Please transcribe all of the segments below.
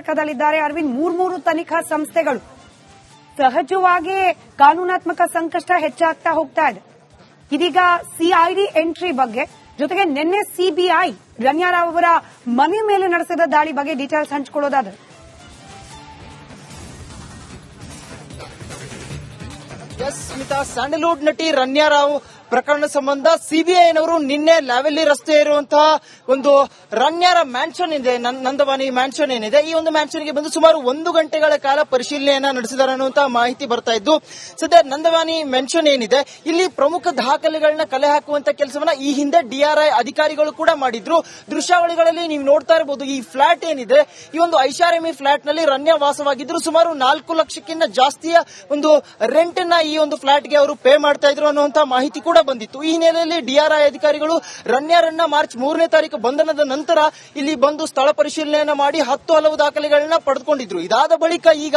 ಸಂಪರ್ಕದಲ್ಲಿದ್ದಾರೆ ಅರವಿಂದ್. ಮೂರು ತನಿಖಾ ಸಂಸ್ಥೆಗಳು ಸಹಜವಾಗಿ ಕಾನೂನಾತ್ಮಕ ಸಂಕಷ್ಟ ಹೆಚ್ಚಾಗ್ತಾ ಹೋಗ್ತಾ ಇದೆ. ಇದೀಗ ಸಿಐಡಿ ಎಂಟ್ರಿ ಬಗ್ಗೆ ಜೊತೆಗೆ ನಿನ್ನೆ ಸಿಬಿಐ ರಣ್ಯಾರಾವ್ ಅವರ ಮನೆ ಮೇಲೆ ನಡೆಸಿದ ದಾಳಿ ಬಗ್ಗೆ ಡೀಟೇಲ್ಸ್ ಹಂಚಿಕೊಳ್ಳೋದಾದ್ರೆ ಸ್ಮಿತಾ, ಸ್ಯಾಂಡಲ್ವುಡ್ ನಟಿ ರಣ್ಯಾರಾವ್ ಪ್ರಕರಣ ಸಂಬಂಧ ಸಿಬಿಐನವರು ನಿನ್ನೆ ಲ್ಯಾವೆಲ್ಲಿ ರಸ್ತೆ ಇರುವಂತಹ ಒಂದು ರಣ್ಯಾರ ಮ್ಯಾನ್ಷನ್ ಇದೆ, ನಂದವಾನಿ ಮ್ಯಾನ್ಷನ್ ಏನಿದೆ, ಈ ಒಂದು ಮ್ಯಾನ್ಷನ್ಗೆ ಬಂದು ಸುಮಾರು 1 ಗಂಟೆಗಳ ಕಾಲ ಪರಿಶೀಲನೆಯನ್ನ ನಡೆಸಿದ್ದಾರೆ ಅನ್ನುವಂತಹ ಮಾಹಿತಿ ಬರ್ತಾ ಇದ್ದು, ಸದ್ಯ ನಂದವಾನಿ ಮೆನ್ಷನ್ ಏನಿದೆ ಇಲ್ಲಿ ಪ್ರಮುಖ ದಾಖಲೆಗಳನ್ನ ಕಲೆ ಹಾಕುವಂತ ಕೆಲಸವನ್ನ ಈ ಹಿಂದೆ ಡಿಆರ್ಐ ಅಧಿಕಾರಿಗಳು ಕೂಡ ಮಾಡಿದ್ರು. ದೃಶ್ಯಾವಳಿಗಳಲ್ಲಿ ನೀವು ನೋಡ್ತಾ ಇರಬಹುದು, ಈ ಫ್ಲಾಟ್ ಏನಿದೆ ಈ ಒಂದು ಐಷಾರಾಮಿ ಫ್ಲಾಟ್ ನಲ್ಲಿ ರಣ್ಯಾ ವಾಸವಾಗಿದ್ರು. ಸುಮಾರು 4 ಲಕ್ಷಕ್ಕಿಂತ ಜಾಸ್ತಿಯ ಒಂದು ರೆಂಟ್ ನ ಈ ಒಂದು ಫ್ಲಾಟ್ಗೆ ಅವರು ಪೇ ಮಾಡ್ತಾ ಇದ್ರು ಅನ್ನುವಂತಹ ಮಾಹಿತಿ ಕೂಡ ಬಂದಿತ್ತು. ಈ ಹಿನ್ನೆಲೆಯಲ್ಲಿ ಡಿಆರ್ಐ ಅಧಿಕಾರಿಗಳು ರಣ್ಯಾರನ್ನ ಮಾರ್ಚ್ 3ನೇ ತಾರೀಕು ಬಂಧನದ ನಂತರ ಇಲ್ಲಿ ಬಂದು ಸ್ಥಳ ಪರಿಶೀಲನೆಯನ್ನ ಮಾಡಿ 10 ಹಲವು ದಾಖಲೆಗಳನ್ನ ಪಡೆದುಕೊಂಡಿದ್ರು. ಇದಾದ ಬಳಿಕ ಈಗ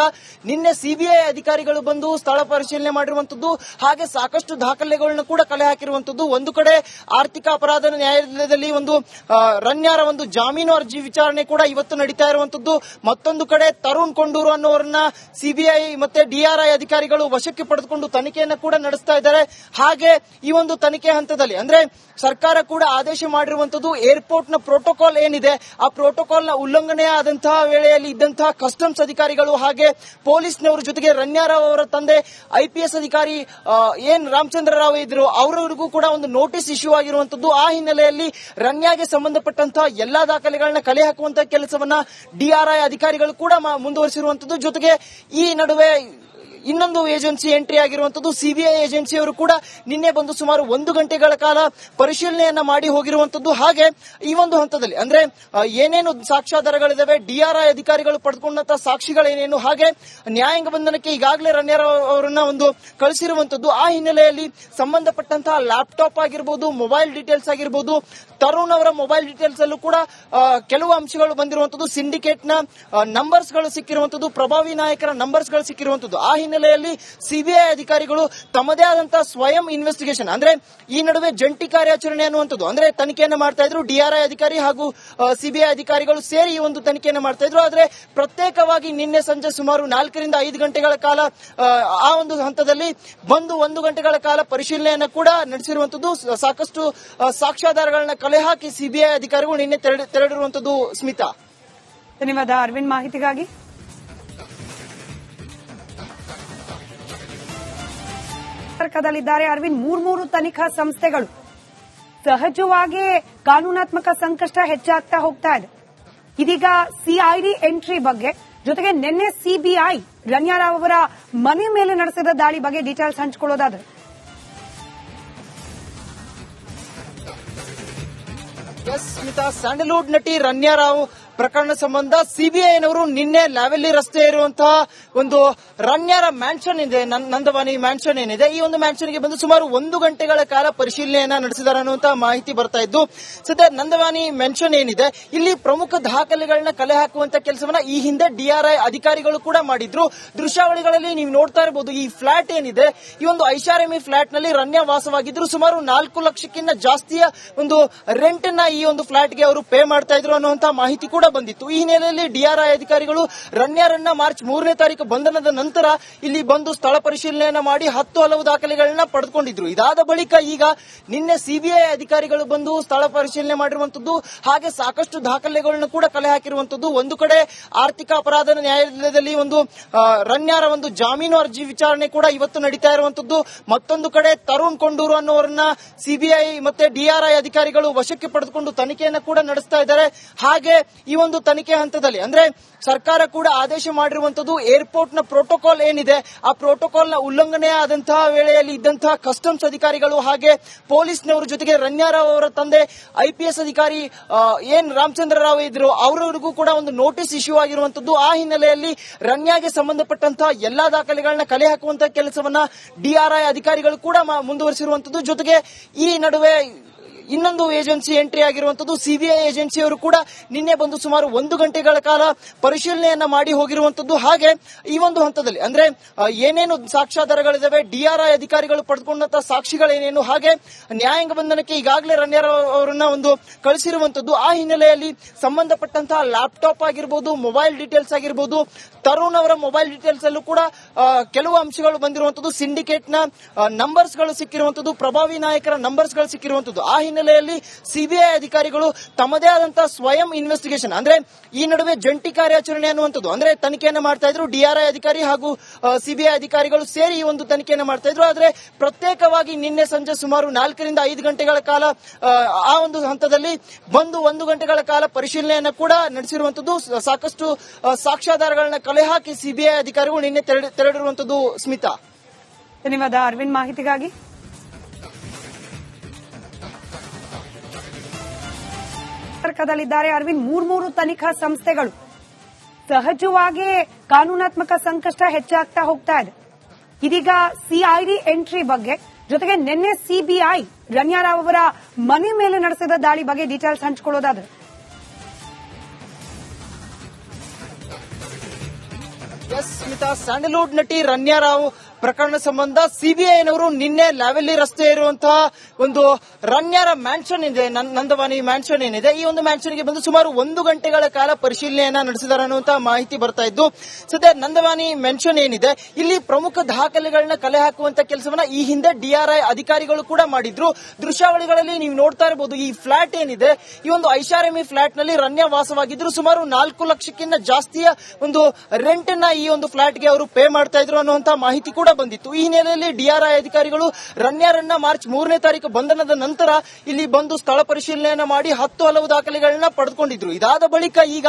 ನಿನ್ನೆ ಸಿಬಿಐ ಅಧಿಕಾರಿಗಳು ಬಂದು ಸ್ಥಳ ಪರಿಶೀಲನೆ ಮಾಡಿರುವಂತದ್ದು, ಹಾಗೆ ಸಾಕಷ್ಟು ದಾಖಲೆಗಳನ್ನ ಕೂಡ ಕಲೆ ಹಾಕಿರುವಂತದ್ದು. ಒಂದು ಕಡೆ ಆರ್ಥಿಕ ಅಪರಾಧ ನ್ಯಾಯಾಲಯದಲ್ಲಿ ಒಂದು ರಣ್ಯಾರ ಒಂದು ಜಾಮೀನು ಅರ್ಜಿ ವಿಚಾರಣೆ ಕೂಡ ಇವತ್ತು ನಡೀತಾ ಇರುವಂತದ್ದು. ಮತ್ತೊಂದು ಕಡೆ ತರುಣ್ ಕೊಂಡೂರು ಅನ್ನೋರನ್ನ ಸಿಬಿಐ ಮತ್ತೆ ಡಿಆರ್ಐ ಅಧಿಕಾರಿಗಳು ವಶಕ್ಕೆ ಪಡೆದುಕೊಂಡು ತನಿಖೆಯನ್ನ ಕೂಡ ನಡೆಸ್ತಾ ಇದ್ದಾರೆ. ಹಾಗೆ ಈ ಒಂದು ತನಿಖೆ ಹಂತದಲ್ಲಿ ಅಂದ್ರೆ ಸರ್ಕಾರ ಕೂಡ ಆದೇಶ ಮಾಡಿರುವಂತದ್ದು ಏರ್ಪೋರ್ಟ್ ನ ಪ್ರೋಟೋಕಾಲ್ ಏನಿದೆ ಆ ಪ್ರೋಟೋಕಾಲ್ ನ ಉಲ್ಲಂಘನೆ ಆದಂತಹ ವೇಳೆಯಲ್ಲಿ ಇದ್ದಂತಹ ಕಸ್ಟಮ್ಸ್ ಅಧಿಕಾರಿಗಳು ಹಾಗೆ ಪೊಲೀಸ್ನವರ ಜೊತೆಗೆ ರಣ್ಯಾರಾವ್ ಅವರ ತಂದೆ ಐಪಿಎಸ್ ಅಧಿಕಾರಿ ಎನ್ ರಾಮಚಂದ್ರ ರಾವ್ ಇದ್ರು, ಅವರವರಿಗೂ ಕೂಡ ಒಂದು ನೋಟಿಸ್ ಇಶ್ಯೂ ಆಗಿರುವಂತದ್ದು. ಆ ಹಿನ್ನೆಲೆಯಲ್ಲಿ ರಣ್ಯಾಗೆ ಸಂಬಂಧಪಟ್ಟಂತಹ ಎಲ್ಲಾ ದಾಖಲೆಗಳನ್ನ ಕಲೆ ಹಾಕುವಂತಹ ಕೆಲಸವನ್ನ ಡಿಆರ್ಐ ಅಧಿಕಾರಿಗಳು ಕೂಡ ಮುಂದುವರಿಸಿರುವಂತದ್ದು. ಜೊತೆಗೆ ಈ ನಡುವೆ ಇನ್ನೊಂದು ಏಜೆನ್ಸಿ ಎಂಟ್ರಿ ಆಗಿರುವಂತದ್ದು ಸಿಬಿಐ ಏಜೆನ್ಸಿಯವರು ಕೂಡ ನಿನ್ನೆ ಬಂದು ಸುಮಾರು 1 ಗಂಟೆಗಳ ಕಾಲ ಪರಿಶೀಲನೆಯನ್ನ ಮಾಡಿ ಹೋಗಿರುವಂತದ್ದು. ಹಾಗೆ ಈ ಒಂದು ಹಂತದಲ್ಲಿ ಅಂದ್ರೆ ಏನೇನು ಸಾಕ್ಷ್ಯಾಧಾರಗಳಿದಾವೆ, ಡಿಆರ್ಐ ಅಧಿಕಾರಿಗಳು ಪಡೆದುಕೊಂಡಂತಹ ಸಾಕ್ಷಿಗಳೇನೇನು, ಹಾಗೆ ನ್ಯಾಯಾಂಗ ಬಂಧನಕ್ಕೆ ಈಗಾಗಲೇ ರಣ್ಯಾರಾವ್ ಅವರನ್ನ ಒಂದು ಕಳಿಸಿರುವಂತದ್ದು. ಆ ಹಿನ್ನೆಲೆಯಲ್ಲಿ ಸಂಬಂಧಪಟ್ಟಂತಹ ಲ್ಯಾಪ್ಟಾಪ್ ಆಗಿರಬಹುದು, ಮೊಬೈಲ್ ಡೀಟೇಲ್ಸ್ ಆಗಿರಬಹುದು, ತರುಣ್ ಅವರ ಮೊಬೈಲ್ ಡೀಟೇಲ್ಸ್ ಅಲ್ಲೂ ಕೂಡ ಕೆಲವು ಅಂಶಗಳು ಬಂದಿರುವಂತದ್ದು. ಸಿಂಡಿಕೇಟ್ ನ ನಂಬರ್ಸ್ ಗಳು ಸಿಕ್ಕಿರುವಂತದ್ದು, ಪ್ರಭಾವಿ ನಾಯಕರ ನಂಬರ್ಸ್ ಗಳು ಸಿಕ್ಕಿರುವಂತದ್ದು. ಆ ಹಿನ್ನೆಲೆಯಲ್ಲಿ ಸಿಬಿಐ ಅಧಿಕಾರಿಗಳು ತಮ್ಮದೇ ಆದಂತಹ ಸ್ವಯಂ ಇನ್ವೆಸ್ಟಿಗೇಷನ್ ಅಂದ್ರೆ ಈ ನಡುವೆ ಜಂಟಿ ಕಾರ್ಯಾಚರಣೆ ಅನ್ನುವಂಥದ್ದು ಅಂದ್ರೆ ತನಿಖೆಯನ್ನು ಮಾಡ್ತಾ ಇದ್ರು. ಡಿಆರ್ಐ ಅಧಿಕಾರಿ ಹಾಗೂ ಸಿಬಿಐ ಅಧಿಕಾರಿಗಳು ಸೇರಿ ಈ ಒಂದು ತನಿಖೆಯನ್ನು ಮಾಡ್ತಾ ಇದ್ರು. ಆದ್ರೆ ಪ್ರತ್ಯೇಕವಾಗಿ ನಿನ್ನೆ ಸಂಜೆ ಸುಮಾರು 4 ರಿಂದ 5 ಗಂಟೆಗಳ ಕಾಲ ಆ ಒಂದು ಹಂತದಲ್ಲಿ ಬಂದು 1 ಗಂಟೆಗಳ ಕಾಲ ಪರಿಶೀಲನೆಯನ್ನು ಕೂಡ ನಡೆಸಿರುವಂತದ್ದು. ಸಾಕಷ್ಟು ಸಾಕ್ಷ್ಯಾಧಾರಗಳನ್ನ ಕಲೆ ಹಾಕಿ ಸಿಬಿಐ ಅಧಿಕಾರಿಗಳು ನಿನ್ನೆ ತೆರಳಿರುವಂತದ್ದು. ಸ್ಮಿತಾ, ಧನ್ಯವಾದ ಅರವಿಂದ್ ಮಾಹಿತಿಗಾಗಿ. ಸಂಪರ್ಕದಲ್ಲಿದ್ದಾರೆ ಅರವಿಂದ್. ಮೂರು ತನಿಖಾ ಸಂಸ್ಥೆಗಳು ಸಹಜವಾಗಿ ಕಾನೂನಾತ್ಮಕ ಸಂಕಷ್ಟ ಹೆಚ್ಚಾಗ್ತಾ ಹೋಗ್ತಾ ಇದೆ. ಇದೀಗ ಸಿಐಡಿ ಎಂಟ್ರಿ ಬಗ್ಗೆ ಜೊತೆಗೆ ನಿನ್ನೆ ಸಿಬಿಐ ರಣ್ಯಾರಾವ್ ಅವರ ಮನೆ ಮೇಲೆ ನಡೆಸಿದ ದಾಳಿ ಬಗ್ಗೆ ಡೀಟೇಲ್ಸ್ ಹಂಚಿಕೊಳ್ಳೋದಾದ್ರೆ ಸ್ಮಿತಾ, ಸ್ಯಾಂಡಲ್ವುಡ್ ನಟಿ ರಣ್ಯಾರಾವ್ ಪ್ರಕರಣ ಸಂಬಂಧ ಸಿಬಿಐನವರು ನಿನ್ನೆ ಲ್ಯಾವೆಲ್ಲಿ ರಸ್ತೆ ಇರುವಂತಹ ಒಂದು ರಣ್ಯಾರ ಮ್ಯಾನ್ಷನ್ ಇದೆ, ನಂದವಾನಿ ಮ್ಯಾನ್ಷನ್ ಏನಿದೆ, ಈ ಒಂದು ಮ್ಯಾನ್ಷನ್ಗೆ ಬಂದು ಸುಮಾರು 1 ಗಂಟೆಗಳ ಕಾಲ ಪರಿಶೀಲನೆಯನ್ನ ನಡೆಸಿದ್ದಾರೆ ಅನ್ನುವಂತಹ ಮಾಹಿತಿ ಬರ್ತಾ ಇದ್ದು, ಸದ್ಯ ನಂದವಾನಿ ಮೆನ್ಷನ್ ಏನಿದೆ ಇಲ್ಲಿ ಪ್ರಮುಖ ದಾಖಲೆಗಳನ್ನ ಕಲೆ ಹಾಕುವಂತ ಕೆಲಸವನ್ನ ಈ ಹಿಂದೆ ಡಿಆರ್ಐ ಅಧಿಕಾರಿಗಳು ಕೂಡ ಮಾಡಿದ್ರು. ದೃಶ್ಯಾವಳಿಗಳಲ್ಲಿ ನೀವು ನೋಡ್ತಾ ಇರಬಹುದು, ಈ ಫ್ಲಾಟ್ ಏನಿದೆ ಈ ಒಂದು ಐಷಾರಾಮಿ ಫ್ಲಾಟ್ ನಲ್ಲಿ ರಣ್ಯಾ ವಾಸವಾಗಿದ್ರು. ಸುಮಾರು 4 ಲಕ್ಷಕ್ಕಿಂತ ಜಾಸ್ತಿಯ ಒಂದು ರೆಂಟ್ ನ ಈ ಒಂದು ಫ್ಲಾಟ್ಗೆ ಅವರು ಪೇ ಮಾಡ್ತಾ ಇದ್ರು ಅನ್ನುವಂತಹ ಮಾಹಿತಿ ಕೂಡ ಬಂದಿತ್ತು. ಈ ಹಿನ್ನೆಲೆಯಲ್ಲಿ ಡಿಆರ್ಐ ಅಧಿಕಾರಿಗಳು ರಣ್ಯಾರನ್ನ ಮಾರ್ಚ್ 3ನೇ ತಾರೀಕು ಬಂಧನದ ನಂತರ ಇಲ್ಲಿ ಬಂದು ಸ್ಥಳ ಪರಿಶೀಲನೆಯನ್ನ ಮಾಡಿ 10 ಹಲವು ದಾಖಲೆಗಳನ್ನ ಪಡೆದುಕೊಂಡಿದ್ರು. ಇದಾದ ಬಳಿಕ ಈಗ ನಿನ್ನೆ ಸಿಬಿಐ ಅಧಿಕಾರಿಗಳು ಬಂದು ಸ್ಥಳ ಪರಿಶೀಲನೆ ಮಾಡಿರುವಂತದ್ದು, ಹಾಗೆ ಸಾಕಷ್ಟು ದಾಖಲೆಗಳನ್ನ ಕೂಡ ಕಲೆ ಹಾಕಿರುವಂತದ್ದು. ಒಂದು ಕಡೆ ಆರ್ಥಿಕ ಅಪರಾಧ ನ್ಯಾಯಾಲಯದಲ್ಲಿ ಒಂದು ರಣ್ಯಾರ ಒಂದು ಜಾಮೀನು ಅರ್ಜಿ ವಿಚಾರಣೆ ಕೂಡ ಇವತ್ತು ನಡೀತಾ ಇರುವಂತದ್ದು. ಮತ್ತೊಂದು ಕಡೆ ತರುಣ್ ಕೊಂಡೂರು ಅನ್ನೋರನ್ನ ಸಿಬಿಐ ಮತ್ತೆ ಡಿಆರ್ಐ ಅಧಿಕಾರಿಗಳು ವಶಕ್ಕೆ ಪಡೆದುಕೊಂಡು ತನಿಖೆಯನ್ನ ಕೂಡ ನಡೆಸ್ತಾ ಇದ್ದಾರೆ. ಹಾಗೆ ಈ ಒಂದು ತನಿಖೆ ಹಂತದಲ್ಲಿ ಅಂದ್ರೆ ಸರ್ಕಾರ ಕೂಡ ಆದೇಶ ಮಾಡಿರುವಂತದ್ದು ಏರ್ಪೋರ್ಟ್ ನ ಪ್ರೋಟೋಕಾಲ್ ಏನಿದೆ ಆ ಪ್ರೋಟೋಕಾಲ್ ನ ಉಲ್ಲಂಘನೆ ಆದಂತಹ ವೇಳೆಯಲ್ಲಿ ಇದ್ದಂತಹ ಕಸ್ಟಮ್ಸ್ ಅಧಿಕಾರಿಗಳು ಹಾಗೆ ಪೊಲೀಸ್ನವರ ಜೊತೆಗೆ ರಣ್ಯಾರಾವ್ ಅವರ ತಂದೆ ಐಪಿಎಸ್ ಅಧಿಕಾರಿ ಎನ್ ರಾಮಚಂದ್ರ ರಾವ್ ಇದ್ರು, ಅವರವರಿಗೂ ಕೂಡ ಒಂದು ನೋಟಿಸ್ ಇಶ್ಯೂ ಆಗಿರುವಂತದ್ದು. ಆ ಹಿನ್ನೆಲೆಯಲ್ಲಿ ರಣ್ಯಾಗೆ ಸಂಬಂಧಪಟ್ಟಂತಹ ಎಲ್ಲಾ ದಾಖಲೆಗಳನ್ನ ಕಲೆ ಹಾಕುವಂತಹ ಕೆಲಸವನ್ನ ಡಿಆರ್ಐ ಅಧಿಕಾರಿಗಳು ಕೂಡ ಮುಂದುವರಿಸಿರುವಂತದ್ದು. ಜೊತೆಗೆ ಈ ನಡುವೆ ಇನ್ನೊಂದು ಏಜೆನ್ಸಿ ಎಂಟ್ರಿ ಆಗಿರುವಂತದ್ದು ಸಿಬಿಐ ಏಜೆನ್ಸಿಯವರು ಕೂಡ ನಿನ್ನೆ ಬಂದು ಸುಮಾರು 1 ಗಂಟೆಗಳ ಕಾಲ ಪರಿಶೀಲನೆಯನ್ನ ಮಾಡಿ ಹೋಗಿರುವಂತದ್ದು. ಹಾಗೆ ಈ ಒಂದು ಹಂತದಲ್ಲಿ ಅಂದ್ರೆ ಏನೇನು ಸಾಕ್ಷ್ಯಾಧಾರಗಳಿದಾವೆ, ಡಿಆರ್ಐ ಅಧಿಕಾರಿಗಳು ಪಡೆದುಕೊಂಡಂತಹ ಸಾಕ್ಷಿಗಳೇನೇನು, ಹಾಗೆ ನ್ಯಾಯಾಂಗ ಬಂಧನಕ್ಕೆ ಈಗಾಗಲೇ ರಣ್ಯಾರಾವ್ ಅವರನ್ನ ಒಂದು ಕಳಿಸಿರುವಂತದ್ದು. ಆ ಹಿನ್ನೆಲೆಯಲ್ಲಿ ಸಂಬಂಧಪಟ್ಟಂತಹ ಲ್ಯಾಪ್ಟಾಪ್ ಆಗಿರ್ಬೋದು, ಮೊಬೈಲ್ ಡೀಟೇಲ್ಸ್ ಆಗಿರ್ಬೋದು, ತರುಣ್ ಅವರ ಮೊಬೈಲ್ ಡೀಟೇಲ್ಸ್ ಅಲ್ಲೂ ಕೂಡ ಕೆಲವು ಅಂಶಗಳು ಬಂದಿರುವಂತದ್ದು. ಸಿಂಡಿಕೇಟ್ ನ ನಂಬರ್ಸ್ ಗಳು ಸಿಕ್ಕಿರುವಂತದ್ದು, ಪ್ರಭಾವಿ ನಾಯಕರ ನಂಬರ್ಸ್ ಗಳು ಸಿಕ್ಕಿರುವಂತದ್ದು. ಆ ಹಿನ್ನೆಲೆಯಲ್ಲಿ ಸಿಬಿಐ ಅಧಿಕಾರಿಗಳು ತಮ್ಮದೇ ಆದಂತಹ ಸ್ವಯಂ ಇನ್ವೆಸ್ಟಿಗೇಷನ್ ಅಂದ್ರೆ ಈ ನಡುವೆ ಜಂಟಿ ಕಾರ್ಯಾಚರಣೆ ಅನ್ನುವಂಥದ್ದು ಅಂದ್ರೆ ತನಿಖೆಯನ್ನು ಮಾಡ್ತಾ ಇದ್ರು. ಡಿಆರ್ಐ ಅಧಿಕಾರಿ ಹಾಗೂ ಸಿಬಿಐ ಅಧಿಕಾರಿಗಳು ಸೇರಿ ಈ ಒಂದು ತನಿಖೆಯನ್ನು ಮಾಡ್ತಾ ಇದ್ರು. ಆದ್ರೆ ಪ್ರತ್ಯೇಕವಾಗಿ ನಿನ್ನೆ ಸಂಜೆ ಸುಮಾರು 4 ರಿಂದ 5 ಗಂಟೆಗಳ ಕಾಲ ಆ ಒಂದು ಹಂತದಲ್ಲಿ ಬಂದು 1 ಗಂಟೆಗಳ ಕಾಲ ಪರಿಶೀಲನೆಯನ್ನು ಕೂಡ ನಡೆಸಿರುವಂತದ್ದು. ಸಾಕಷ್ಟು ಸಾಕ್ಷ್ಯಾಧಾರಗಳನ್ನ ಕಲೆ ಹಾಕಿ ಸಿಬಿಐ ಅಧಿಕಾರಿಗಳು ನಿನ್ನೆ ತೆರಳಿರುವಂತದ್ದು. ಸ್ಮಿತಾ, ಧನ್ಯವಾದ ಅರವಿಂದ್ ಮಾಹಿತಿಗಾಗಿ. ಸಂಪರ್ಕದಲ್ಲಿದ್ದಾರೆ ಅರವಿಂದ್. ಮೂರು ತನಿಖಾ ಸಂಸ್ಥೆಗಳು ಸಹಜವಾಗಿ ಕಾನೂನಾತ್ಮಕ ಸಂಕಷ್ಟ ಹೆಚ್ಚಾಗ್ತಾ ಹೋಗ್ತಾ ಇದೆ. ಇದೀಗ ಸಿಐಡಿ ಎಂಟ್ರಿ ಬಗ್ಗೆ, ಜೊತೆಗೆ ನಿನ್ನೆ ಸಿಬಿಐ ರಣ್ಯಾರಾವ್ ಅವರ ಮನೆ ಮೇಲೆ ನಡೆಸಿದ ದಾಳಿ ಬಗ್ಗೆ ಡೀಟೇಲ್ಸ್ ಹಂಚಿಕೊಳ್ಳೋದಾದ್ರೆ ಸ್ಮಿತಾ, ಸ್ಯಾಂಡಲ್ವುಡ್ ನಟಿ ರಣ್ಯಾರಾವ್ ಪ್ರಕರಣ ಸಂಬಂಧ ಸಿಬಿಐನವರು ನಿನ್ನೆ ಲ್ಯಾವೆಲ್ಲಿ ರಸ್ತೆ ಇರುವಂತಹ ಒಂದು ರಣ್ಯಾರ ಮ್ಯಾನ್ಷನ್ ಇದೆ, ನಂದವಾನಿ ಮ್ಯಾನ್ಷನ್ ಏನಿದೆ, ಈ ಒಂದು ಮ್ಯಾನ್ಷನ್ಗೆ ಬಂದು ಸುಮಾರು 1 ಗಂಟೆಗಳ ಕಾಲ ಪರಿಶೀಲನೆಯನ್ನ ನಡೆಸಿದ್ದಾರೆ ಅನ್ನುವಂತಹ ಮಾಹಿತಿ ಬರ್ತಾ ಇದ್ದು. ಸದ್ಯ ನಂದವಾನಿ ಮೆನ್ಷನ್ ಏನಿದೆ, ಇಲ್ಲಿ ಪ್ರಮುಖ ದಾಖಲೆಗಳನ್ನ ಕಲೆ ಹಾಕುವಂತ ಕೆಲಸವನ್ನ ಈ ಹಿಂದೆ ಡಿಆರ್ಐ ಅಧಿಕಾರಿಗಳು ಕೂಡ ಮಾಡಿದ್ರು. ದೃಶ್ಯಾವಳಿಗಳಲ್ಲಿ ನೀವು ನೋಡ್ತಾ ಇರಬಹುದು. ಈ ಫ್ಲಾಟ್ ಏನಿದೆ, ಈ ಒಂದು ಐಷಾರಾಮಿ ಫ್ಲಾಟ್ ನಲ್ಲಿ ರಣ್ಯಾ ವಾಸವಾಗಿದ್ರು. ಸುಮಾರು 4 ಲಕ್ಷಕ್ಕಿಂತ ಜಾಸ್ತಿಯ ಒಂದು ರೆಂಟ್ ನ ಈ ಒಂದು ಫ್ಲಾಟ್ಗೆ ಅವರು ಪೇ ಮಾಡ್ತಾ ಇದ್ರು ಅನ್ನುವಂತಹ ಮಾಹಿತಿ ಕೂಡ ಬಂದಿತ್ತು. ಈ ಹಿನ್ನೆಲೆಯಲ್ಲಿ ಡಿಆರ್ಐ ಅಧಿಕಾರಿಗಳು ರಣ್ಯಾರನ್ನ ಮಾರ್ಚ್ 3ನೇ ತಾರೀಕು ಬಂಧನದ ನಂತರ ಇಲ್ಲಿ ಬಂದು ಸ್ಥಳ ಪರಿಶೀಲನೆಯನ್ನ ಮಾಡಿ 10 ಹಲವು ದಾಖಲೆಗಳನ್ನ ಪಡೆದುಕೊಂಡಿದ್ರು. ಇದಾದ ಬಳಿಕ ಈಗ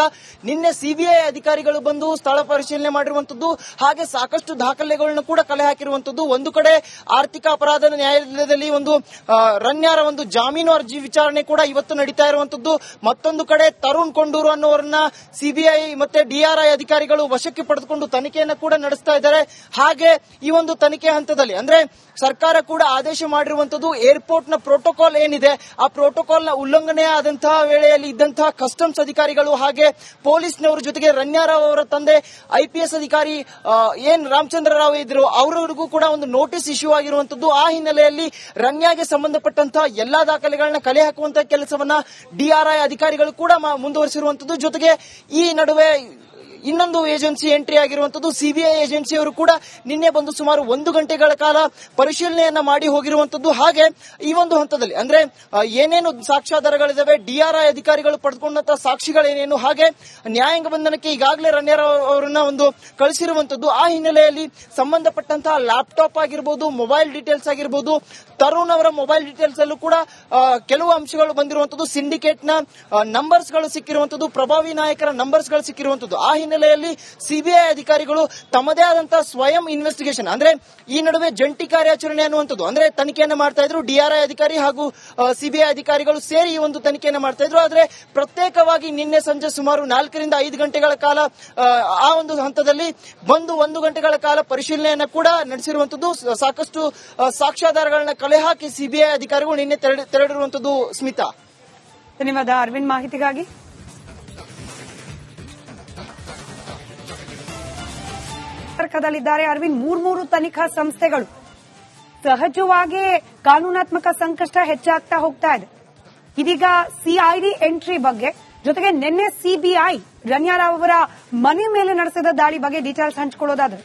ನಿನ್ನೆ ಸಿಬಿಐ ಅಧಿಕಾರಿಗಳು ಬಂದು ಸ್ಥಳ ಪರಿಶೀಲನೆ ಮಾಡಿರುವಂತದ್ದು, ಹಾಗೆ ಸಾಕಷ್ಟು ದಾಖಲೆಗಳನ್ನ ಕೂಡ ಕಲೆ ಹಾಕಿರುವಂತದ್ದು. ಒಂದು ಕಡೆ ಆರ್ಥಿಕ ಅಪರಾಧ ನ್ಯಾಯಾಲಯದಲ್ಲಿ ಒಂದು ರಣ್ಯಾರ ಒಂದು ಜಾಮೀನು ಅರ್ಜಿ ವಿಚಾರಣೆ ಕೂಡ ಇವತ್ತು ನಡೀತಾ ಇರುವಂತದ್ದು. ಮತ್ತೊಂದು ಕಡೆ ತರುಣ್ ಕೊಂಡೂರು ಅನ್ನೋರನ್ನ ಸಿಬಿಐ ಮತ್ತೆ ಡಿಆರ್ಐ ಅಧಿಕಾರಿಗಳು ವಶಕ್ಕೆ ಪಡೆದುಕೊಂಡು ತನಿಖೆಯನ್ನು ಕೂಡ ನಡೆಸ್ತಾ ಇದ್ದಾರೆ. ಹಾಗೆ ಈ ಒಂದು ತನಿಖೆ ಹಂತದಲ್ಲಿ ಅಂದ್ರೆ ಸರ್ಕಾರ ಕೂಡ ಆದೇಶ ಮಾಡಿರುವಂತದ್ದು, ಏರ್ಪೋರ್ಟ್ ನ ಪ್ರೋಟೋಕಾಲ್ ಏನಿದೆ, ಆ ಪ್ರೋಟೋಕಾಲ್ ನ ಉಲ್ಲಂಘನೆ ಆದಂತಹ ವೇಳೆಯಲ್ಲಿ ಇದ್ದಂತಹ ಕಸ್ಟಮ್ಸ್ ಅಧಿಕಾರಿಗಳು ಹಾಗೆ ಪೊಲೀಸ್ನವರ ಜೊತೆಗೆ ರಣ್ಯಾರಾವ್ ಅವರ ತಂದೆ ಐಪಿಎಸ್ ಅಧಿಕಾರಿ ರಾಮಚಂದ್ರ ರಾವ್ ಇದ್ರು, ಅವರಿಗೂ ಕೂಡ ಒಂದು ನೋಟಿಸ್ ಇಶ್ಯೂ ಆಗಿರುವಂತದ್ದು. ಆ ಹಿನ್ನೆಲೆಯಲ್ಲಿ ರಣ್ಯಾಗೆ ಸಂಬಂಧಪಟ್ಟಂತಹ ಎಲ್ಲಾ ದಾಖಲೆಗಳನ್ನ ಕಲೆ ಹಾಕುವಂತಹ ಕೆಲಸವನ್ನ ಡಿಆರ್ಐ ಅಧಿಕಾರಿಗಳು ಕೂಡ ಮುಂದುವರಿಸಿರುವಂತದ್ದು. ಜೊತೆಗೆ ಈ ನಡುವೆ ಇನ್ನೊಂದು ಏಜೆನ್ಸಿ ಎಂಟ್ರಿ ಆಗಿರುವಂತದ್ದು ಸಿಬಿಐ ಏಜೆನ್ಸಿಯವರು ಕೂಡ ನಿನ್ನೆ ಬಂದು ಸುಮಾರು 1 ಗಂಟೆಗಳ ಕಾಲ ಪರಿಶೀಲನೆಯನ್ನ ಮಾಡಿ ಹೋಗಿರುವಂತದ್ದು. ಹಾಗೆ ಈ ಒಂದು ಹಂತದಲ್ಲಿ ಅಂದ್ರೆ ಏನೇನು ಸಾಕ್ಷ್ಯಾಧಾರಗಳಿದಾವೆ, ಡಿಆರ್ಐ ಅಧಿಕಾರಿಗಳು ಪಡೆದುಕೊಂಡಂತಹ ಸಾಕ್ಷಿಗಳೇನೇನು, ಹಾಗೆ ನ್ಯಾಯಾಂಗ ಬಂಧನಕ್ಕೆ ಈಗಾಗಲೇ ರಣ್ಯಾರಾವ್ ಅವರನ್ನ ಒಂದು ಕಳಿಸಿರುವಂತದ್ದು. ಆ ಹಿನ್ನೆಲೆಯಲ್ಲಿ ಸಂಬಂಧಪಟ್ಟಂತಹ ಲ್ಯಾಪ್ಟಾಪ್ ಆಗಿರ್ಬೋದು, ಮೊಬೈಲ್ ಡೀಟೇಲ್ಸ್ ಆಗಿರ್ಬೋದು, ತರುಣ್ ಅವರ ಮೊಬೈಲ್ ಡೀಟೇಲ್ಸ್ ಅಲ್ಲೂ ಕೂಡ ಕೆಲವು ಅಂಶಗಳು ಬಂದಿರುವಂತದ್ದು. ಸಿಂಡಿಕೇಟ್ ನ ನಂಬರ್ಸ್ ಗಳು ಸಿಕ್ಕಿರುವಂತದ್ದು, ಪ್ರಭಾವಿ ನಾಯಕರ ನಂಬರ್ಸ್ ಗಳು ಸಿಕ್ಕಿರುವಂತದ್ದು. ಆ ಹಿನ್ನೆಲೆಯಲ್ಲಿ ಸಿಬಿಐ ಅಧಿಕಾರಿಗಳು ತಮ್ಮದೇ ಆದಂತಹ ಸ್ವಯಂ ಇನ್ವೆಸ್ಟಿಗೇಷನ್ ಅಂದ್ರೆ ಈ ನಡುವೆ ಜಂಟಿ ಕಾರ್ಯಾಚರಣೆ ಅನ್ನುವಂಥದ್ದು ಅಂದ್ರೆ ತನಿಖೆಯನ್ನು ಮಾಡ್ತಾ ಇದ್ರು. ಡಿಆರ್ಐ ಅಧಿಕಾರಿ ಹಾಗೂ ಸಿಬಿಐ ಅಧಿಕಾರಿಗಳು ಸೇರಿ ಈ ಒಂದು ತನಿಖೆಯನ್ನು ಮಾಡ್ತಾ ಇದ್ರು. ಆದ್ರೆ ಪ್ರತ್ಯೇಕವಾಗಿ ನಿನ್ನೆ ಸಂಜೆ ಸುಮಾರು 4 ರಿಂದ 5 ಗಂಟೆಗಳ ಕಾಲ ಆ ಒಂದು ಹಂತದಲ್ಲಿ ಬಂದು 1 ಗಂಟೆಗಳ ಕಾಲ ಪರಿಶೀಲನೆಯನ್ನು ಕೂಡ ನಡೆಸಿರುವಂತದ್ದು. ಸಾಕಷ್ಟು ಸಾಕ್ಷ್ಯಾಧಾರಗಳನ್ನ ಕಲೆ ಹಾಕಿ ಸಿಬಿಐ ಅಧಿಕಾರಿಗಳು ನಿನ್ನೆ ತೆರಳಿರುವಂತದ್ದು. ಸ್ಮಿತಾ, ಧನ್ಯವಾದ ಅರವಿಂದ್ ಮಾಹಿತಿಗಾಗಿ. ಸಂಪರ್ಕದಲ್ಲಿದ್ದಾರೆ ಅರವಿಂದ್. ಮೂರು ತನಿಖಾ ಸಂಸ್ಥೆಗಳು ಸಹಜವಾಗಿ ಕಾನೂನಾತ್ಮಕ ಸಂಕಷ್ಟ ಹೆಚ್ಚಾಗ್ತಾ ಹೋಗ್ತಾ ಇದೆ. ಇದೀಗ ಸಿಐಡಿ ಎಂಟ್ರಿ ಬಗ್ಗೆ, ಜೊತೆಗೆ ನಿನ್ನೆ ಸಿಬಿಐ ರಣ್ಯಾರಾವ್ ಅವರ ಮನೆ ಮೇಲೆ ನಡೆಸಿದ ದಾಳಿ ಬಗ್ಗೆ ಡೀಟೇಲ್ಸ್ ಹಂಚಿಕೊಳ್ಳೋದಾದ್ರೆ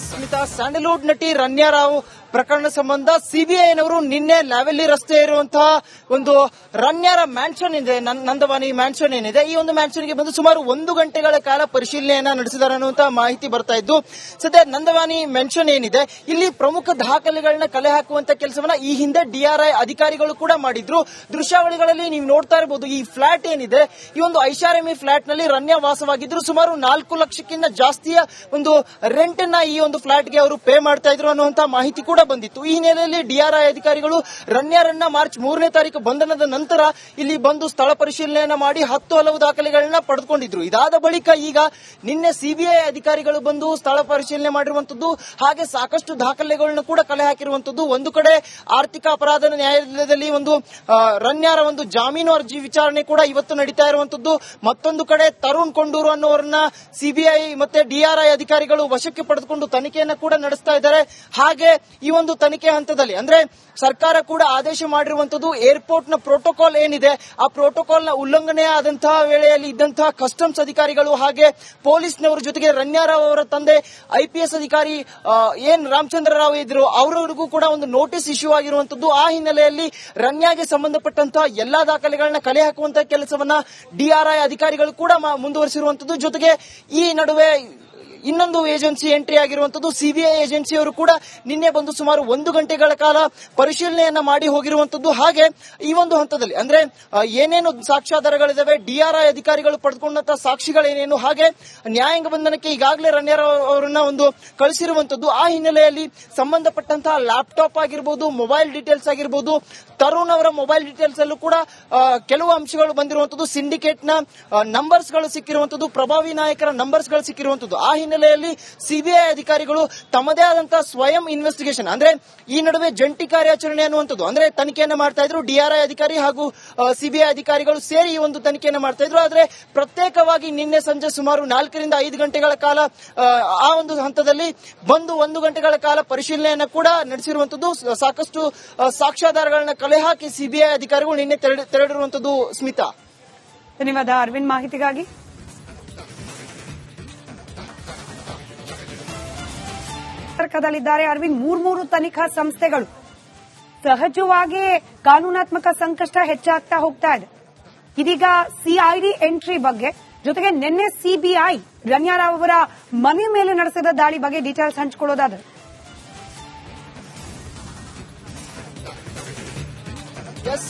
ಸ್ಮಿತಾ, ಸ್ಯಾಂಡಲ್ವುಡ್ ನಟಿ ರಣ್ಯಾರಾವ್ ಪ್ರಕರಣ ಸಂಬಂಧ ಸಿಬಿಐನವರು ನಿನ್ನೆ ಲ್ಯಾವೆಲ್ಲಿ ರಸ್ತೆ ಇರುವಂತಹ ಒಂದು ರಣ್ಯಾರ ಮ್ಯಾನ್ಷನ್ ಇದೆ, ನಂದವಾನಿ ಮ್ಯಾನ್ಷನ್ ಏನಿದೆ, ಈ ಒಂದು ಮ್ಯಾನ್ಷನ್ಗೆ ಬಂದು ಸುಮಾರು 1 ಗಂಟೆಗಳ ಕಾಲ ಪರಿಶೀಲನೆಯನ್ನ ನಡೆಸಿದ್ದಾರೆ ಅನ್ನುವಂತಹ ಮಾಹಿತಿ ಬರ್ತಾ ಇದ್ದು. ಸದ್ಯ ನಂದವಾನಿ ಮೆನ್ಷನ್ ಏನಿದೆ, ಇಲ್ಲಿ ಪ್ರಮುಖ ದಾಖಲೆಗಳನ್ನ ಕಲೆ ಹಾಕುವಂತ ಕೆಲಸವನ್ನ ಈ ಹಿಂದೆ ಡಿಆರ್ಐ ಅಧಿಕಾರಿಗಳು ಕೂಡ ಮಾಡಿದ್ರು. ದೃಶ್ಯಾವಳಿಗಳಲ್ಲಿ ನೀವು ನೋಡ್ತಾ ಇರಬಹುದು. ಈ ಫ್ಲಾಟ್ ಏನಿದೆ, ಈ ಒಂದು ಐಷಾರಾಮಿ ಫ್ಲಾಟ್ ನಲ್ಲಿ ರಣ್ಯಾ ವಾಸವಾಗಿದ್ರು. ಸುಮಾರು 4 ಲಕ್ಷಕ್ಕಿಂತ ಜಾಸ್ತಿಯ ಒಂದು ರೆಂಟ್ ನ ಈ ಒಂದು ಫ್ಲಾಟ್ಗೆ ಅವರು ಪೇ ಮಾಡ್ತಾ ಇದ್ರು ಅನ್ನುವಂತಹ ಮಾಹಿತಿ ಕೂಡ ಕೂಡ ಬಂದಿತ್ತು. ಈ ಹಿನ್ನೆಲೆಯಲ್ಲಿ ಡಿಆರ್ಐ ಅಧಿಕಾರಿಗಳು ರಣ್ಯಾರನ್ನ ಮಾರ್ಚ್ 3ನೇ ತಾರೀಕು ಬಂಧನದ ನಂತರ ಇಲ್ಲಿ ಬಂದು ಸ್ಥಳ ಪರಿಶೀಲನೆಯನ್ನ ಮಾಡಿ 10 ಹಲವು ದಾಖಲೆಗಳನ್ನ ಪಡೆದುಕೊಂಡಿದ್ರು. ಇದಾದ ಬಳಿಕ ಈಗ ನಿನ್ನೆ ಸಿಬಿಐ ಅಧಿಕಾರಿಗಳು ಬಂದು ಸ್ಥಳ ಪರಿಶೀಲನೆ ಮಾಡಿರುವಂತದ್ದು, ಹಾಗೆ ಸಾಕಷ್ಟು ದಾಖಲೆಗಳನ್ನು ಕೂಡ ಕಲೆ ಹಾಕಿರುವಂತದ್ದು. ಒಂದು ಕಡೆ ಆರ್ಥಿಕ ಅಪರಾಧ ನ್ಯಾಯಾಲಯದಲ್ಲಿ ಒಂದು ರಣ್ಯಾರ ಒಂದು ಜಾಮೀನು ಅರ್ಜಿ ವಿಚಾರಣೆ ಕೂಡ ಇವತ್ತು ನಡೀತಾ ಇರುವಂತದ್ದು. ಮತ್ತೊಂದು ಕಡೆ ತರುಣ್ ಕೊಂಡೂರು ಅನ್ನೋರನ್ನ ಸಿಬಿಐ ಮತ್ತೆ ಡಿಆರ್ಐ ಅಧಿಕಾರಿಗಳು ವಶಕ್ಕೆ ಪಡೆದುಕೊಂಡು ತನಿಖೆಯನ್ನು ಕೂಡ ನಡೆಸ್ತಾ ಇದ್ದಾರೆ. ಹಾಗೆ ಈ ಒಂದು ತನಿಖೆ ಹಂತದಲ್ಲಿ ಅಂದ್ರೆ ಸರ್ಕಾರ ಕೂಡ ಆದೇಶ ಮಾಡಿರುವಂತದ್ದು ಏರ್ಪೋರ್ಟ್ ನ ಪ್ರೋಟೋಕಾಲ್ ಏನಿದೆ ಆ ಪ್ರೋಟೋಕಾಲ್ ನ ಉಲ್ಲಂಘನೆ ಆದಂತಹ ವೇಳೆಯಲ್ಲಿ ಇದ್ದಂತಹ ಕಸ್ಟಮ್ಸ್ ಅಧಿಕಾರಿಗಳು ಹಾಗೆ ಪೊಲೀಸ್ನವರ ಜೊತೆಗೆ ರಣ್ಯಾರಾವ್ ಅವರ ತಂದೆ ಐಪಿಎಸ್ ಅಧಿಕಾರಿ ಎನ್ ರಾಮಚಂದ್ರ ರಾವ್ ಇದ್ರು ಅವರವರಿಗೂ ಕೂಡ ಒಂದು ನೋಟಿಸ್ ಇಶ್ಯೂ ಆಗಿರುವಂತದ್ದು. ಆ ಹಿನ್ನೆಲೆಯಲ್ಲಿ ರಣ್ಯಾಗೆ ಸಂಬಂಧಪಟ್ಟಂತಹ ಎಲ್ಲಾ ದಾಖಲೆಗಳನ್ನ ಕಲೆ ಹಾಕುವಂತಹ ಕೆಲಸವನ್ನ ಡಿಆರ್ಐ ಅಧಿಕಾರಿಗಳು ಕೂಡ ಮುಂದುವರಿಸಿರುವಂತದ್ದು. ಜೊತೆಗೆ ಈ ನಡುವೆ ಇನ್ನೊಂದು ಏಜೆನ್ಸಿ ಎಂಟ್ರಿ ಆಗಿರುವಂತದ್ದು ಸಿಬಿಐ ಏಜೆನ್ಸಿಯವರು ಕೂಡ ನಿನ್ನೆ ಬಂದು ಸುಮಾರು 1 ಗಂಟೆಗಳ ಕಾಲ ಪರಿಶೀಲನೆಯನ್ನ ಮಾಡಿ ಹೋಗಿರುವಂತದ್ದು. ಹಾಗೆ ಈ ಒಂದು ಹಂತದಲ್ಲಿ ಅಂದ್ರೆ ಏನೇನು ಸಾಕ್ಷ್ಯಾಧಾರಗಳಿದಾವೆ, ಡಿಆರ್ಐ ಅಧಿಕಾರಿಗಳು ಪಡೆದುಕೊಂಡಂತಹ ಸಾಕ್ಷಿಗಳೇನೇನು, ಹಾಗೆ ನ್ಯಾಯಾಂಗ ಬಂಧನಕ್ಕೆ ಈಗಾಗಲೇ ರಣ್ಯಾರಾವ್ ಅವರನ್ನ ಒಂದು ಕಳಿಸಿರುವಂತದ್ದು. ಆ ಹಿನ್ನೆಲೆಯಲ್ಲಿ ಸಂಬಂಧಪಟ್ಟಂತಹ ಲ್ಯಾಪ್ಟಾಪ್ ಆಗಿರ್ಬೋದು, ಮೊಬೈಲ್ ಡೀಟೇಲ್ಸ್ ಆಗಿರ್ಬೋದು, ತರುಣ್ ಅವರ ಮೊಬೈಲ್ ಡೀಟೇಲ್ಸ್ ಅಲ್ಲೂ ಕೂಡ ಕೆಲವು ಅಂಶಗಳು ಬಂದಿರುವಂತದ್ದು. ಸಿಂಡಿಕೇಟ್ ನ ನಂಬರ್ಸ್ ಗಳು ಸಿಕ್ಕಿರುವಂತದ್ದು, ಪ್ರಭಾವಿ ನಾಯಕರ ನಂಬರ್ಸ್ ಗಳು ಸಿಕ್ಕಿರುವಂತದ್ದು. ಆ ಹಿನ್ನೆಲೆಯಲ್ಲಿ ಸಿಬಿಐ ಅಧಿಕಾರಿಗಳು ತಮ್ಮದೇ ಆದಂತಹ ಸ್ವಯಂ ಇನ್ವೆಸ್ಟಿಗೇಷನ್ ಅಂದ್ರೆ ಈ ನಡುವೆ ಜಂಟಿ ಕಾರ್ಯಾಚರಣೆ ಅನ್ನುವಂಥದ್ದು ಅಂದ್ರೆ ತನಿಖೆಯನ್ನು ಮಾಡ್ತಾ ಇದ್ರು. ಡಿಆರ್ಐ ಅಧಿಕಾರಿ ಹಾಗೂ ಸಿಬಿಐ ಅಧಿಕಾರಿಗಳು ಸೇರಿ ಈ ಒಂದು ತನಿಖೆಯನ್ನು ಮಾಡ್ತಾ ಇದ್ರು. ಆದ್ರೆ ಪ್ರತ್ಯೇಕವಾಗಿ ನಿನ್ನೆ ಸಂಜೆ ಸುಮಾರು 4 ರಿಂದ 5 ಗಂಟೆಗಳ ಕಾಲ ಆ ಒಂದು ಹಂತದಲ್ಲಿ ಬಂದು 1 ಗಂಟೆಗಳ ಕಾಲ ಪರಿಶೀಲನೆಯನ್ನು ಕೂಡ ನಡೆಸಿರುವಂತದ್ದು. ಸಾಕಷ್ಟು ಸಾಕ್ಷ್ಯಾಧಾರಗಳನ್ನ ಕಲೆ ಹಾಕಿ ಸಿಬಿಐ ಅಧಿಕಾರಿಗಳು ನಿನ್ನೆ ತೆರಳಿರುವಂತದ್ದು. ಸ್ಮಿತಾ, ಧನ್ಯವಾದ ಅರವಿಂದ್ ಮಾಹಿತಿಗಾಗಿ. ಸಂಪರ್ಕದಲ್ಲಿದ್ದಾರೆ ಅರವಿಂದ್. 3 ತನಿಖಾ ಸಂಸ್ಥೆಗಳು ಸಹಜವಾಗಿ ಕಾನೂನಾತ್ಮಕ ಸಂಕಷ್ಟ ಹೆಚ್ಚಾಗ್ತಾ ಹೋಗ್ತಾ ಇದೆ. ಇದೀಗ ಸಿಐಡಿ ಎಂಟ್ರಿ ಬಗ್ಗೆ ಜೊತೆಗೆ ನಿನ್ನೆ ಸಿಬಿಐ ರಣ್ಯಾರಾವ್ ಅವರ ಮನೆ ಮೇಲೆ ನಡೆಸಿದ ದಾಳಿ ಬಗ್ಗೆ ಡೀಟೇಲ್ಸ್ ಹಂಚಿಕೊಳ್ಳೋದಾದ್ರೆ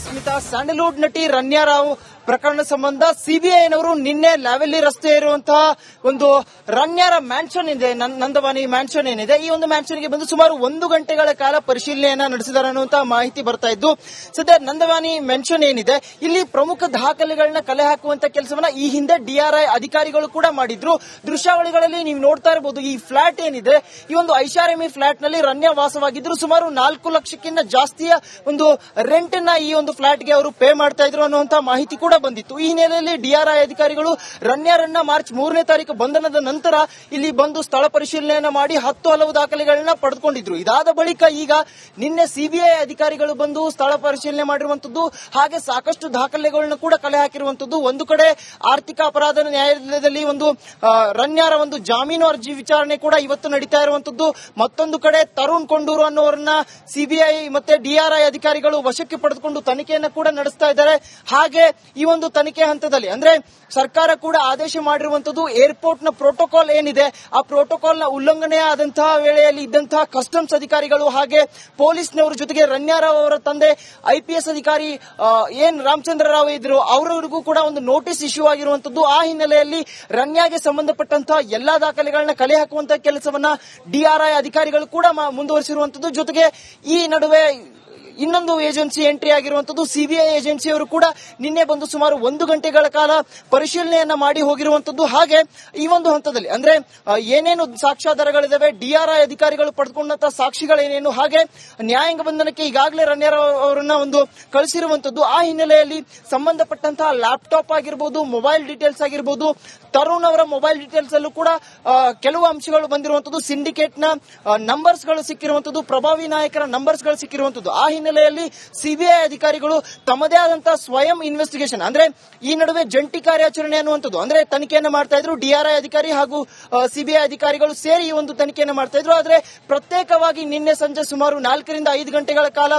ಸ್ಮಿತಾ, ಸ್ಯಾಂಡಲ್ವುಡ್ ನಟಿ ರಣ್ಯಾರಾವ್ ಪ್ರಕರಣ ಸಂಬಂಧ ಸಿಬಿಐನವರು ನಿನ್ನೆ ಲ್ಯಾವೆಲ್ಲಿ ರಸ್ತೆ ಇರುವಂತಹ ಒಂದು ರಣ್ಯಾರ ಮ್ಯಾನ್ಷನ್ ಇದೆ, ನಂದವಾನಿ ಮ್ಯಾನ್ಷನ್ ಏನಿದೆ, ಈ ಒಂದು ಮ್ಯಾನ್ಷನ್ಗೆ ಬಂದು ಸುಮಾರು 1 ಗಂಟೆಗಳ ಕಾಲ ಪರಿಶೀಲನೆಯನ್ನ ನಡೆಸಿದ್ದಾರೆ ಅನ್ನುವಂತಹ ಮಾಹಿತಿ ಬರ್ತಾ ಇದ್ದು, ಸದ್ಯ ನಂದವಾನಿ ಮ್ಯಾನ್ಷನ್ ಏನಿದೆ ಇಲ್ಲಿ ಪ್ರಮುಖ ದಾಖಲೆಗಳನ್ನ ಕಲೆ ಹಾಕುವಂತ ಕೆಲಸವನ್ನ ಈ ಹಿಂದೆ ಡಿಆರ್ಐ ಅಧಿಕಾರಿಗಳು ಕೂಡ ಮಾಡಿದ್ರು. ದೃಶ್ಯಾವಳಿಗಳಲ್ಲಿ ನೀವು ನೋಡ್ತಾ ಇರಬಹುದು. ಈ ಫ್ಲಾಟ್ ಏನಿದೆ ಈ ಒಂದು ಐಷಾರಾಮಿ ಫ್ಲಾಟ್ ನಲ್ಲಿ ರಣ್ಯಾ ವಾಸವಾಗಿದ್ರು. ಸುಮಾರು 4 ಲಕ್ಷಕ್ಕಿಂತ ಜಾಸ್ತಿಯ ಒಂದು ರೆಂಟ್ ನ ಈ ಒಂದು ಫ್ಲಾಟ್ಗೆ ಅವರು ಪೇ ಮಾಡ್ತಾ ಇದ್ರು ಅನ್ನುವಂತಹ ಮಾಹಿತಿ ಕೂಡ ಬಂದಿತ್ತು. ಈ ಹಿನ್ನೆಲೆಯಲ್ಲಿ ಡಿಆರ್ಐ ಅಧಿಕಾರಿಗಳು ರಣ್ಯಾರನ್ನ ಮಾರ್ಚ್ 3ನೇ ತಾರೀಕು ಬಂಧನದ ನಂತರ ಇಲ್ಲಿ ಬಂದು ಸ್ಥಳ ಪರಿಶೀಲನೆಯನ್ನ ಮಾಡಿ 10 ಹಲವು ದಾಖಲೆಗಳನ್ನ ಪಡೆದುಕೊಂಡಿದ್ರು. ಇದಾದ ಬಳಿಕ ಈಗ ನಿನ್ನೆ ಸಿಬಿಐ ಅಧಿಕಾರಿಗಳು ಬಂದು ಸ್ಥಳ ಪರಿಶೀಲನೆ ಮಾಡಿರುವಂತದ್ದು, ಹಾಗೆ ಸಾಕಷ್ಟು ದಾಖಲೆಗಳನ್ನು ಕೂಡ ಕಲೆ ಹಾಕಿರುವಂತದ್ದು. ಒಂದು ಕಡೆ ಆರ್ಥಿಕ ಅಪರಾಧ ನ್ಯಾಯಾಲಯದಲ್ಲಿ ಒಂದು ರಣ್ಯಾರ ಒಂದು ಜಾಮೀನು ಅರ್ಜಿ ವಿಚಾರಣೆ ಕೂಡ ಇವತ್ತು ನಡೀತಾ ಇರುವಂತದ್ದು. ಮತ್ತೊಂದು ಕಡೆ ತರುಣ್ ಕೊಂಡೂರು ಅನ್ನೋರನ್ನ ಸಿಬಿಐ ಮತ್ತೆ ಡಿಆರ್ಐ ಅಧಿಕಾರಿಗಳು ವಶಕ್ಕೆ ಪಡೆದುಕೊಂಡು ತನಿಖೆಯನ್ನು ಕೂಡ ನಡೆಸ್ತಾ ಇದ್ದಾರೆ. ಹಾಗೆ ಈ ಒಂದು ತನಿಖೆ ಹಂತದಲ್ಲಿ ಅಂದ್ರೆ ಸರ್ಕಾರ ಕೂಡ ಆದೇಶ ಮಾಡಿರುವಂತದ್ದು ಏರ್ಪೋರ್ಟ್ ನ ಪ್ರೋಟೋಕಾಲ್ ಏನಿದೆ ಆ ಪ್ರೋಟೋಕಾಲ್ ನ ಉಲ್ಲಂಘನೆ ಆದಂತಹ ವೇಳೆಯಲ್ಲಿ ಇದ್ದಂತಹ ಕಸ್ಟಮ್ಸ್ ಅಧಿಕಾರಿಗಳು ಹಾಗೆ ಪೊಲೀಸ್ನವರ ಜೊತೆಗೆ ರಣ್ಯಾರಾವ್ ಅವರ ತಂದೆ ಐಪಿಎಸ್ ಅಧಿಕಾರಿ ಎನ್ ರಾಮಚಂದ್ರ ರಾವ್ ಇದ್ರು ಅವರವರಿಗೂ ಕೂಡ ಒಂದು ನೋಟಿಸ್ ಇಶ್ಯೂ ಆಗಿರುವಂತದ್ದು. ಆ ಹಿನ್ನೆಲೆಯಲ್ಲಿ ರಣ್ಯಾಗೆ ಸಂಬಂಧಪಟ್ಟಂತಹ ಎಲ್ಲಾ ದಾಖಲೆಗಳನ್ನ ಕಲೆ ಹಾಕುವಂತಹ ಕೆಲಸವನ್ನ ಡಿಆರ್ಐ ಅಧಿಕಾರಿಗಳು ಕೂಡ ಮುಂದುವರಿಸಿರುವಂತದ್ದು. ಜೊತೆಗೆ ಈ ನಡುವೆ ಇನ್ನೊಂದು ಏಜೆನ್ಸಿ ಎಂಟ್ರಿ ಆಗಿರುವಂತದ್ದು ಸಿಬಿಐ ಏಜೆನ್ಸಿಯವರು ಕೂಡ ನಿನ್ನೆ ಬಂದು ಸುಮಾರು 1 ಗಂಟೆಗಳ ಕಾಲ ಪರಿಶೀಲನೆಯನ್ನ ಮಾಡಿ ಹೋಗಿರುವಂತದ್ದು. ಹಾಗೆ ಈ ಒಂದು ಹಂತದಲ್ಲಿ ಅಂದ್ರೆ ಏನೇನು ಸಾಕ್ಷ್ಯಾಧಾರಗಳಿದಾವೆ, ಡಿಆರ್ಐ ಅಧಿಕಾರಿಗಳು ಪಡೆದುಕೊಂಡಂತಹ ಸಾಕ್ಷಿಗಳೇನೇನು, ಹಾಗೆ ನ್ಯಾಯಾಂಗ ಬಂಧನಕ್ಕೆ ಈಗಾಗಲೇ ರಣ್ಯಾರಾವ್ ಅವರನ್ನ ಒಂದು ಕಳಿಸಿರುವಂತದ್ದು. ಆ ಹಿನ್ನೆಲೆಯಲ್ಲಿ ಸಂಬಂಧಪಟ್ಟಂತಹ ಲ್ಯಾಪ್ಟಾಪ್ ಆಗಿರ್ಬೋದು, ಮೊಬೈಲ್ ಡೀಟೇಲ್ಸ್ ಆಗಿರ್ಬೋದು, ತರುಣ್ ಅವರ ಮೊಬೈಲ್ ಡೀಟೇಲ್ಸ್ ಅಲ್ಲೂ ಕೂಡ ಕೆಲವು ಅಂಶಗಳು ಬಂದಿರುವಂತದ್ದು. ಸಿಂಡಿಕೇಟ್ ನ ನಂಬರ್ಸ್ ಗಳು ಸಿಕ್ಕಿರುವಂತದ್ದು, ಪ್ರಭಾವಿ ನಾಯಕರ ನಂಬರ್ಸ್ ಗಳು ಸಿಕ್ಕಿರುವಂತದ್ದು. ಆ ಹಿನ್ನೆಲೆಯಲ್ಲಿ ಸಿಬಿಐ ಅಧಿಕಾರಿಗಳು ತಮ್ಮದೇ ಆದಂತಹ ಸ್ವಯಂ ಇನ್ವೆಸ್ಟಿಗೇಷನ್ ಅಂದ್ರೆ ಈ ನಡುವೆ ಜಂಟಿ ಕಾರ್ಯಾಚರಣೆ ಅನ್ನುವಂಥದ್ದು ಅಂದ್ರೆ ತನಿಖೆಯನ್ನು ಮಾಡ್ತಾ ಇದ್ರು. ಡಿಆರ್ಐ ಅಧಿಕಾರಿ ಹಾಗೂ ಸಿಬಿಐ ಅಧಿಕಾರಿಗಳು ಸೇರಿ ಈ ಒಂದು ತನಿಖೆಯನ್ನು ಮಾಡ್ತಾ ಇದ್ರು. ಆದ್ರೆ ಪ್ರತ್ಯೇಕವಾಗಿ ನಿನ್ನೆ ಸಂಜೆ ಸುಮಾರು 4 ರಿಂದ 5 ಗಂಟೆಗಳ ಕಾಲ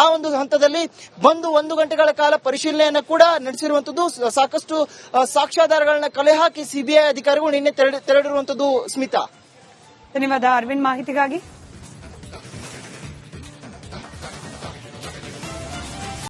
ಆ ಒಂದು ಹಂತದಲ್ಲಿ ಬಂದು 1 ಗಂಟೆಗಳ ಕಾಲ ಪರಿಶೀಲನೆಯನ್ನು ಕೂಡ ನಡೆಸಿರುವಂತದ್ದು. ಸಾಕಷ್ಟು ಸಾಕ್ಷ್ಯಾಧಾರಗಳನ್ನ ಕಲೆ ಹಾಕಿ ಸಿಬಿಐ ಅಧಿಕಾರಿಗಳು ನಿನ್ನೆ ತೆರಳಿರುವಂತದ್ದು. ಸ್ಮಿತಾ, ಧನ್ಯವಾದ ಅರವಿಂದ್ ಮಾಹಿತಿಗಾಗಿ.